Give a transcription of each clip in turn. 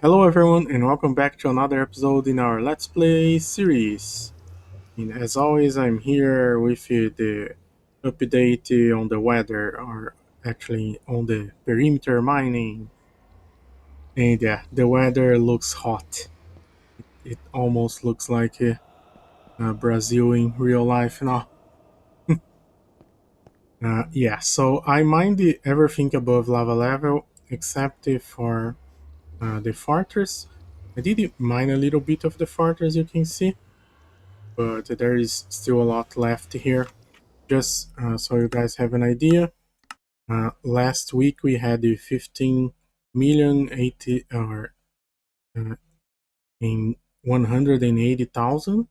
Hello everyone and welcome back to another episode in our Let's Play series. And as always, I'm here with the update on the weather, or actually on the perimeter mining. And yeah, the weather looks hot. It almost looks like Brazil in real life now. Yeah, so I mined everything above lava level except for the fortress. I did mine a little bit of the fortress, you can see, but there is still a lot left here. Just so you guys have an idea, last week we had the 15 million 80 or in 180,000.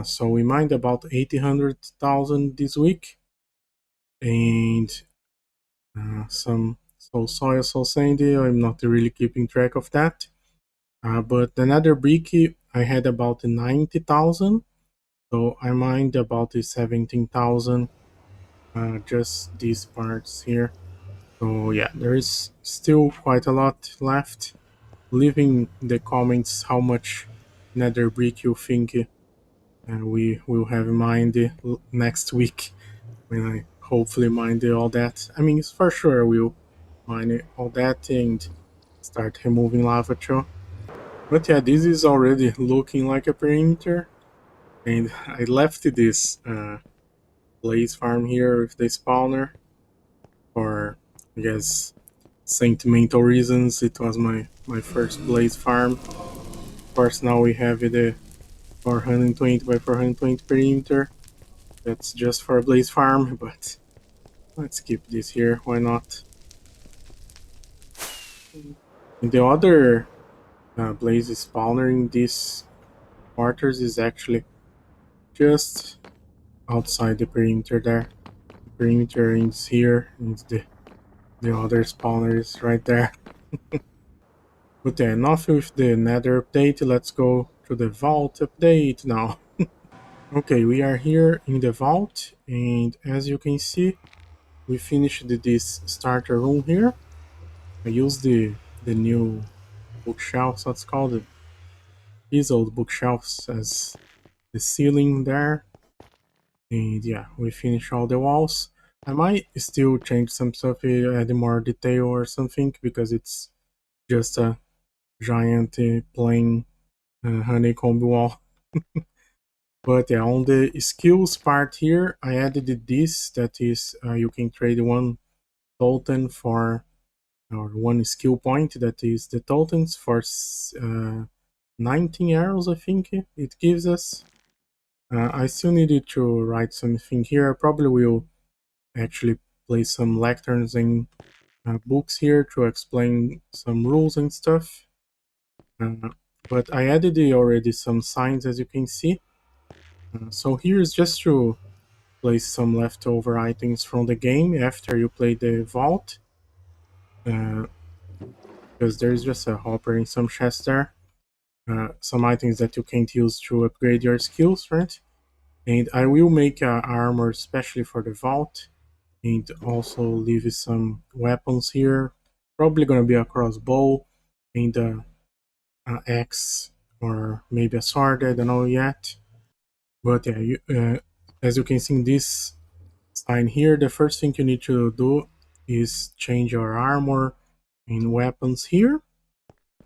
So we mined about 800,000 this week, and some soul soil, soul sandy. I'm not really keeping track of that. But another brick I had about 90,000. So I mined about 17,000, just these parts here. So yeah, there is still quite a lot left. Leave in the comments how much nether brick you think we will have mined next week when I hopefully mine all that. I mean, it's for sure we'll mine all that and start removing lava too. But yeah, this is already looking like a perimeter, and I left this blaze farm here with the spawner for, I guess, sentimental reasons. It was my first blaze farm. Of course, now we have the 420 by 420 perimeter. That's just for a blaze farm, but let's keep this here. Why not? And the other blaze spawner in these quarters is actually just outside the perimeter there. The perimeter is here, and the other spawner is right there. But yeah, enough with the nether update. Let's go to the vault update now. Okay, we are here in the vault, and as you can see, we finished this starter room here. I used the new bookshelves, what's called, these old bookshelves as the ceiling there. And yeah, we finished all the walls. I might still change some stuff here, add more detail or something, because it's just a giant plain honeycomb wall. But yeah, on the skills part here, I added this, that is, you can trade one totem for, or one skill point, that is the totems for 19 arrows, I think it gives us. I still needed to write something here. I probably will actually place some lecterns and books here to explain some rules and stuff. But I added already some signs, as you can see. So here is just to place some leftover items from the game after you play the vault, because there's just a hopper in some chests there. Some items that you can't use to upgrade your skills, right? And I will make armor especially for the vault, and also leave some weapons here. Probably gonna be a crossbow and an axe, or maybe a sword. I don't know yet. But yeah, as you can see in this sign here, the first thing you need to do is change your armor and weapons here.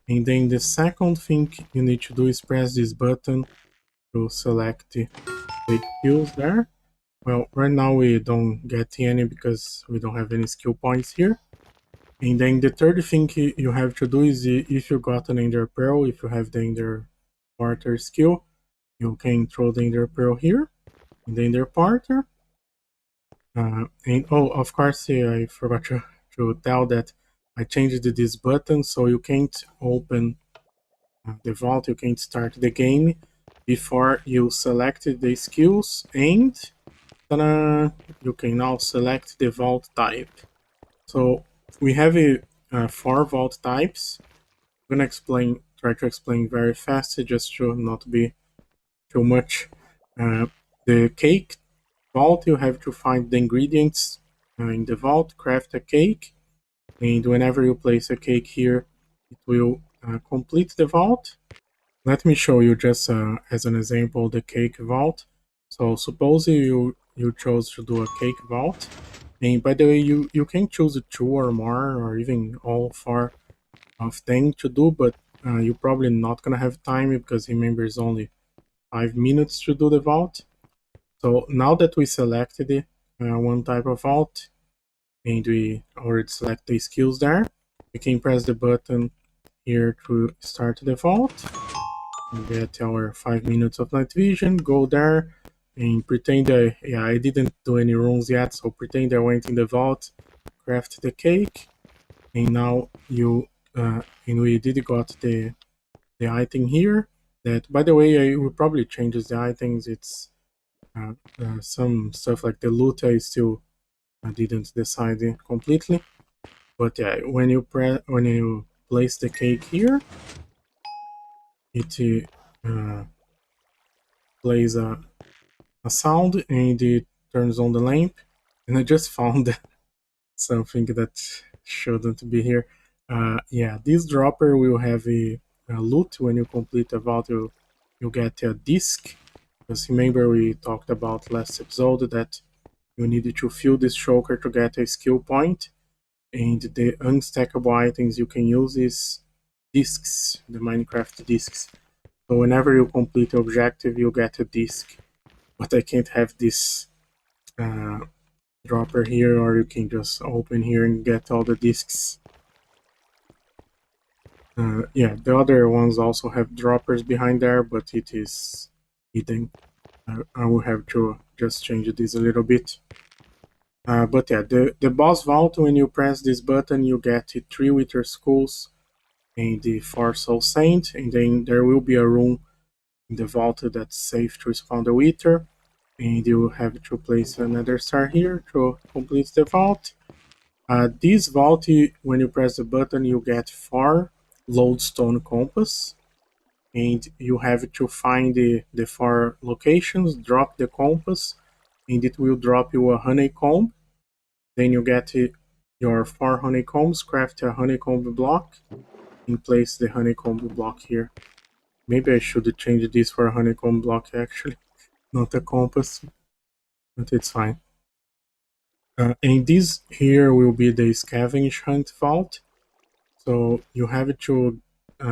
And then the second thing you need to do is press this button to select the skills there. Well, right now we don't get any because we don't have any skill points here. And then the third thing you have to do is, if you got an Ender Pearl, if you have the Ender Porter skill, you can throw the Ender Pearl here in the Ender Porter. And oh, of course, I forgot to tell that I changed this button so you can't open the vault, you can't start the game before you select the skills, and ta-da, you can now select the vault type. So we have 4 vault types. I'm gonna try to explain very fast just to not be too much. The cake vault, you have to find the ingredients in the vault, craft a cake, and whenever you place a cake here, it will complete the vault. Let me show you just as an example the cake vault. So suppose you chose to do a cake vault, and by the way, you can choose 2 or more, or even all 4 of things to do, but you're probably not gonna have time because remember it's only 5 minutes to do the vault. So now that we selected one type of vault, and we already select the skills there, we can press the button here to start the vault and get our 5 minutes of night vision, go there and pretend I didn't do any rooms yet, so pretend I went in the vault, craft the cake, and now and we did got the item here that, by the way, I will probably changes the items. It's some stuff like the loot I still didn't decide completely, but yeah, when you place the cake here, it plays a sound and it turns on the lamp. And I just found something that shouldn't be here. Yeah, this dropper will have a loot. When you complete a vault, you get a disc. Because remember we talked about last episode that you needed to fill this shulker to get a skill point, and the unstackable items you can use is discs, the Minecraft discs. So whenever you complete the objective, you get a disc. But I can't have this uh, dropper here, or you can just open here and get all the discs. Yeah, the other ones also have droppers behind there, but it is hidden. I will have to just change this a little bit. But yeah, the boss vault, when you press this button, you get 3 Wither Skulls and the 4 Soul Saint, and then there will be a room in the vault that's safe to spawn the Wither, and you have to place another star here to complete the vault. This vault, when you press the button, you get 4 lodestone compass, and you have to find the 4 locations, drop the compass, and it will drop you a honeycomb. Then you get your 4 honeycombs, craft a honeycomb block, and place the honeycomb block here. Maybe I should change this for a honeycomb block actually, not a compass, but it's fine. And this here will be the scavenge hunt vault. So you have to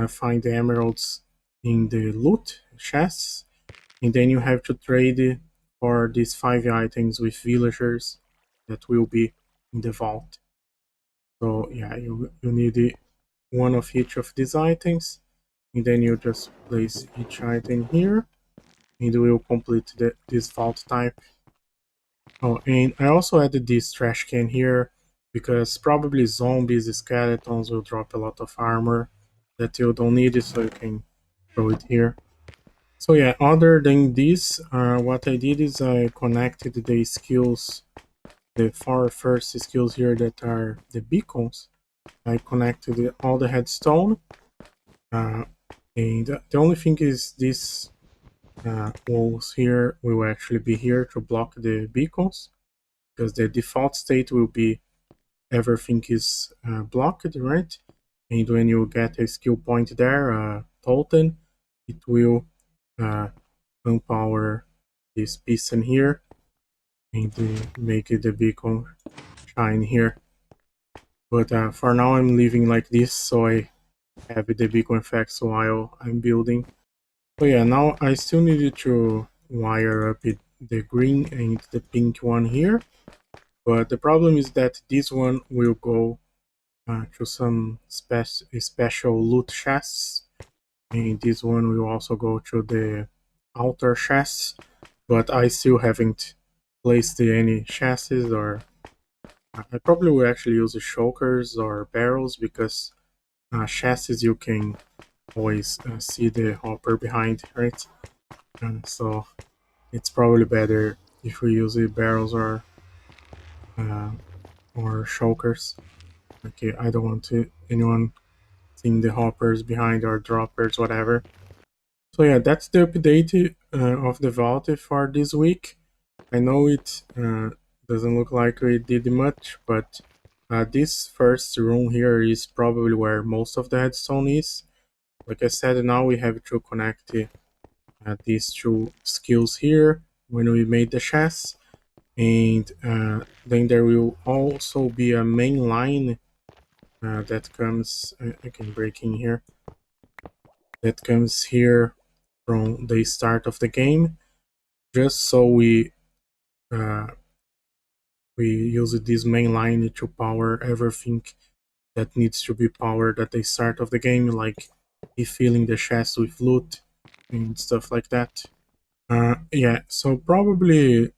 find the emeralds in the loot chests, and then you have to trade for these 5 items with villagers that will be in the vault. So yeah, you need one of each of these items, and then you just place each item here, and we will complete this vault type. Oh, and I also added this trash can here because probably zombies, skeletons will drop a lot of armor that you don't need, so you can throw it here. So yeah, other than this, what I did is I connected the skills, the 4 first skills here that are the beacons. I connected all the headstone, and the only thing is this walls here will actually be here to block the beacons, because the default state will be everything is blocked, right? And when you get a skill point there, totem, it will empower this piston here and make the beacon shine here. But for now I'm leaving like this, so I have the beacon effects while I'm building. So yeah, now I still needed to wire up the green and the pink one here. But the problem is that this one will go to some special loot chests, and this one will also go to the altar chests, but I still haven't placed any chests, or I probably will actually use the shulkers or barrels, because chests you can always see the hopper behind, right? So it's probably better if we use the barrels uh, or shulkers. Okay, I don't want anyone seeing the hoppers behind or droppers, whatever. So yeah, that's the update of the vault for this week. I know it doesn't look like we did much, but This first room here is probably where most of the headstone is. Like I said, now we have to connect these two skills here when we made the chest, and then there will also be a main line that comes. I can break in here. That comes here from the start of the game, just so uh, we use this main line to power everything that needs to be powered at the start of the game, like refilling the chest with loot and stuff like that. Yeah, so probably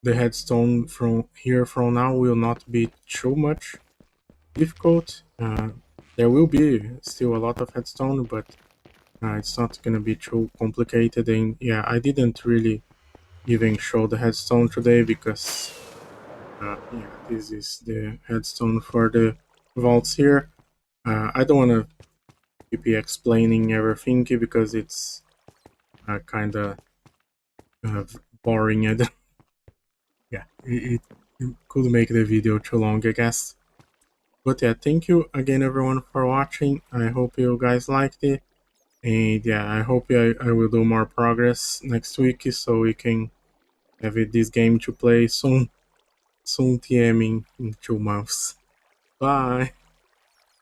the headstone from here from now will not be too much difficult. There will be still a lot of headstone, but it's not gonna be too complicated. And yeah, I didn't really even show the headstone today because yeah, this is the headstone for the vaults here. I don't want to keep explaining everything because it's kind of boring. And yeah, it could make the video too long, I guess. But yeah, thank you again everyone for watching. I hope you guys liked it. And yeah, I hope I will do more progress next week so we can have this game to play soon. Soon TM in 2 months. Bye!